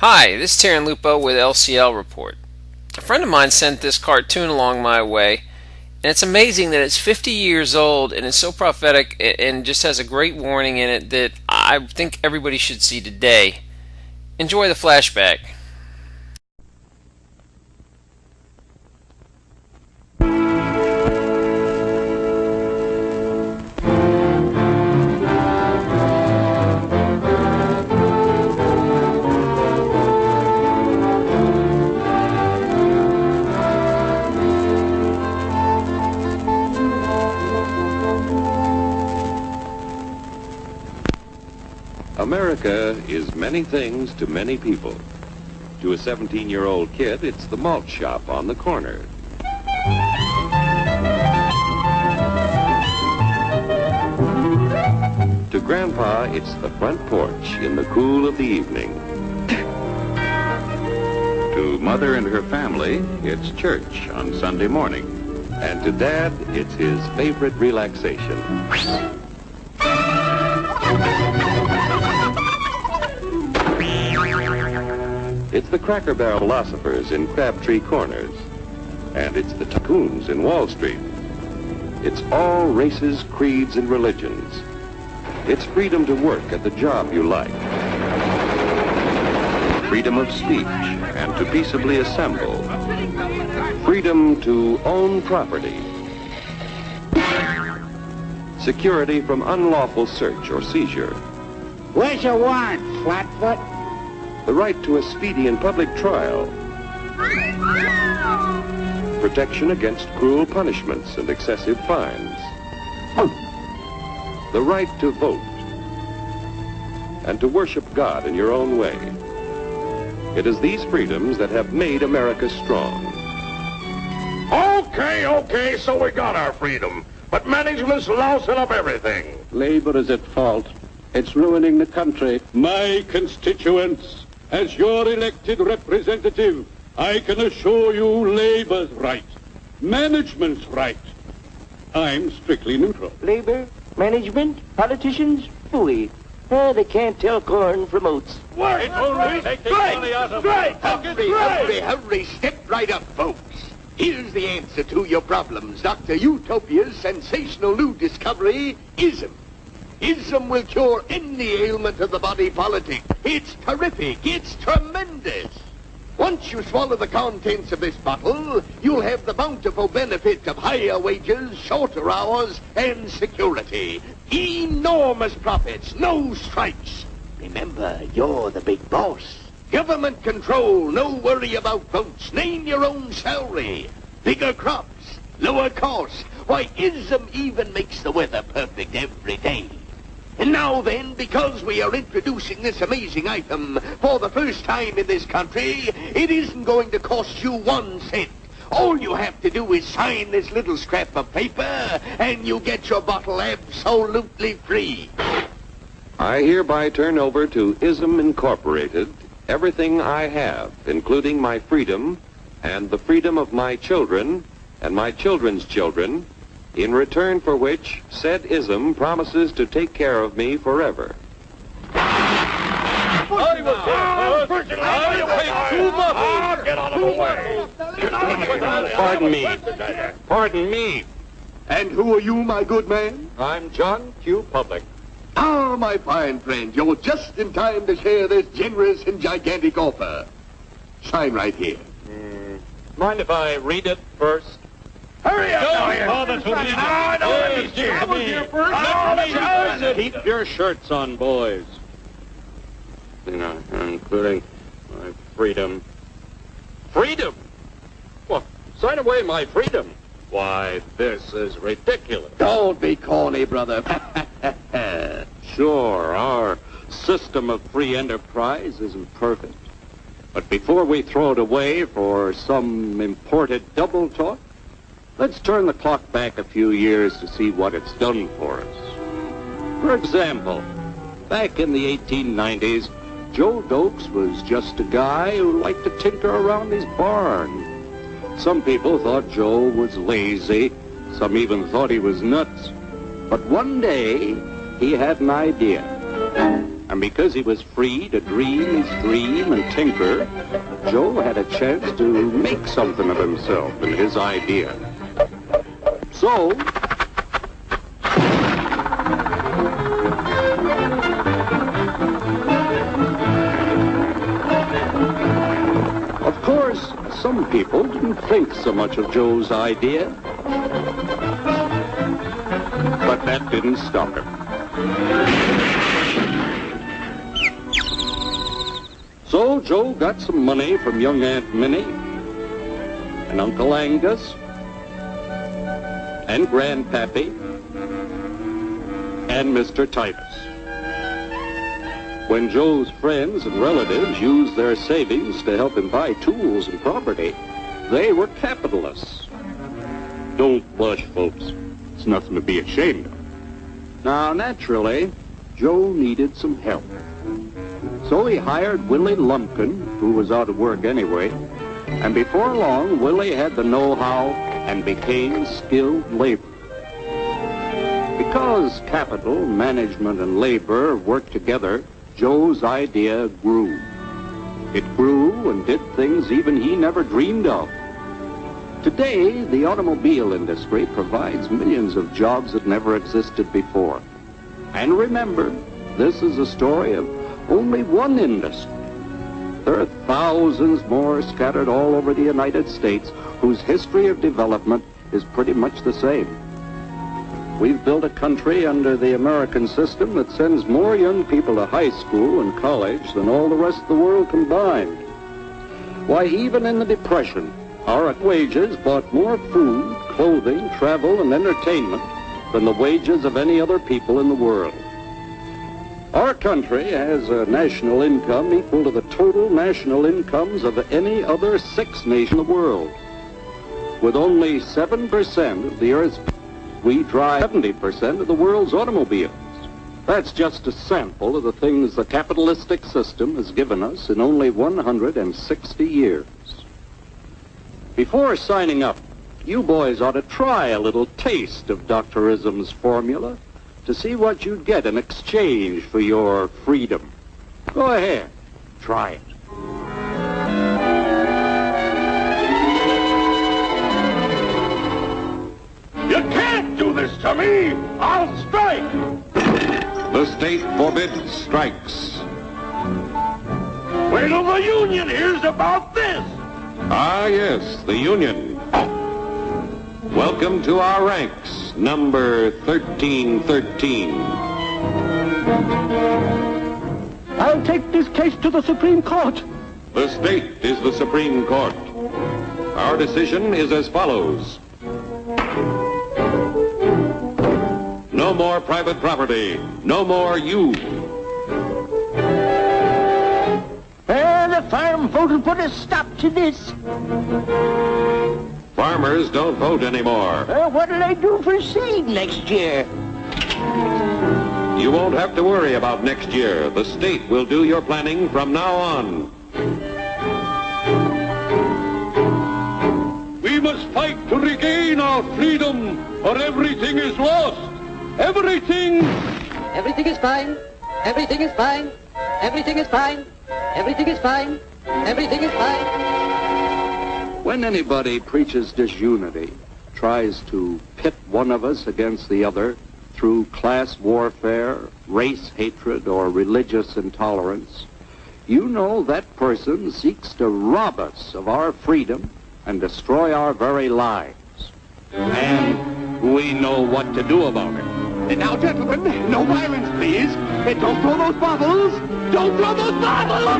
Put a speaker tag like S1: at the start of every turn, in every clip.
S1: Hi, this is Taryn Lupo with LCL Report. A friend of mine sent this cartoon along my way, and it's amazing that it's 50 years old and it's so prophetic and just has a great warning in it that I think everybody should see today. Enjoy the flashback.
S2: America is many things to many people. To a 17-year-old kid, it's the malt shop on the corner. To Grandpa, it's the front porch in the cool of the evening. To Mother and her family, it's church on Sunday morning. And to Dad, it's his favorite relaxation. It's the Cracker Barrel philosophers in Crabtree Corners. And it's the tycoons in Wall Street. It's all races, creeds, and religions. It's freedom to work at the job you like. Freedom of speech and to peaceably assemble. Freedom to own property. Security from unlawful search or seizure.
S3: Where's your warrant, Flatfoot?
S2: The right to a speedy and public trial. Protection against cruel punishments and excessive fines. The right to vote. And to worship God in your own way. It is these freedoms that have made America strong.
S4: Okay, so we got our freedom. But management's lousing up everything.
S5: Labor is at fault. It's ruining the country.
S6: My constituents, as your elected representative, I can assure you Labor's right, management's right. I'm strictly neutral.
S3: Labor, management, politicians, phooey. They can't tell corn from oats.
S4: Work!
S7: Hurry, step right up, folks. Here's the answer to your problems. Dr. Utopia's sensational new discovery, ism. Ism will cure any ailment of the body politic. It's terrific. It's tremendous. Once you swallow the contents of this bottle, you'll have the bountiful benefit of higher wages, shorter hours, and security. Enormous profits, no strikes. Remember, you're the big boss. Government control, no worry about votes. Name your own salary. Bigger crops, lower costs. Why, ism even makes the weather perfect every day. And now then, because we are introducing this amazing item for the first time in this country, it isn't going to cost you 1 cent. All you have to do is sign this little scrap of paper, and you get your bottle absolutely free.
S2: I hereby turn over to ISM Incorporated everything I have, including my freedom and the freedom of my children and my children's children, in return for which said ISM promises to take care of me forever.
S4: Get out of the way!
S5: Pardon me.
S7: And who are you, my good man?
S5: I'm John Q. Public.
S7: Ah, my fine friend, you're just in time to share this generous and gigantic offer. Sign right here.
S5: Mind if I read it first?
S4: Hurry up! I was here first.
S6: Keep your shirts on, boys.
S5: Including my freedom. Freedom? Well, sign away my freedom. Why, this is ridiculous.
S7: Don't be corny, brother.
S5: Sure, our system of free enterprise isn't perfect. But before we throw it away for some imported double talk, let's turn the clock back a few years to see what it's done for us. For example, back in the 1890s, Joe Dokes was just a guy who liked to tinker around his barn. Some people thought Joe was lazy. Some even thought he was nuts. But one day, he had an idea. And because he was free to dream his dream and tinker, Joe had a chance to make something of himself and his idea. So, of course, some people didn't think so much of Joe's idea, but that didn't stop him. So Joe got some money from young Aunt Minnie and Uncle Angus and Grandpappy and Mr. Titus. When Joe's friends and relatives used their savings to help him buy tools and property, they were capitalists. Don't blush, folks. It's nothing to be ashamed of. Now, naturally, Joe needed some help. So he hired Willie Lumpkin, who was out of work anyway, and before long, Willie had the know-how and became skilled labor. Because capital, management, and labor worked together, Joe's idea grew. It grew and did things even he never dreamed of. Today, the automobile industry provides millions of jobs that never existed before. And remember, this is a story of only one industry. There are thousands more scattered all over the United States whose history of development is pretty much the same. We've built a country under the American system that sends more young people to high school and college than all the rest of the world combined. Why, even in the Depression, our wages bought more food, clothing, travel, and entertainment than the wages of any other people in the world. Our country has a national income equal to the total national incomes of any other 6 nations in the world. With only 7% of the Earth's, we drive 70% of the world's automobiles. That's just a sample of the things the capitalistic system has given us in only 160 years. Before signing up, you boys ought to try a little taste of Dr. Ism's formula to see what you'd get in exchange for your freedom. Go ahead, try it.
S4: You can't do this to me! I'll strike!
S2: The state forbids strikes.
S4: Wait till the union hears about this!
S2: Ah, yes, the Union. Welcome to our ranks, number 1313.
S3: I'll take this case to the Supreme Court.
S2: The state is the Supreme Court. Our decision is as follows. No more private property. No more you.
S3: The farm vote will put a stop to this.
S2: Farmers don't vote anymore.
S3: What'll they do for seed next year?
S2: You won't have to worry about next year. The state will do your planning from now on.
S6: We must fight to regain our freedom, or everything is lost. Everything!
S8: Everything is fine. Everything is fine. Everything is fine. Everything is fine. Everything is fine.
S5: When anybody preaches disunity, tries to pit one of us against the other through class warfare, race hatred, or religious intolerance, you know that person seeks to rob us of our freedom and destroy our very lives. And we know what to do about it.
S7: Now, gentlemen, no violence, please. Don't throw those bottles. Don't throw those bottles. No!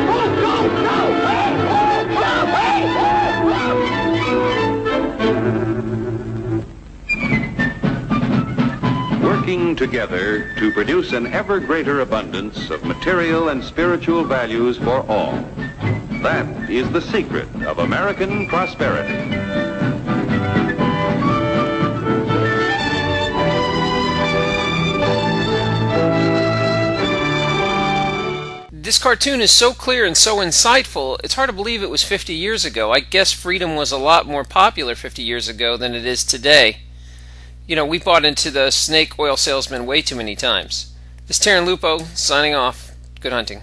S7: Oh, no! No! Hey! Oh, hey!
S2: Working together to produce an ever greater abundance of material and spiritual values for all. That is the secret of American prosperity.
S1: This cartoon is so clear and so insightful, it's hard to believe it was 50 years ago. I guess freedom was a lot more popular 50 years ago than it is today. You know, we bought into the snake oil salesman way too many times. This is Terran Lupo signing off. Good hunting.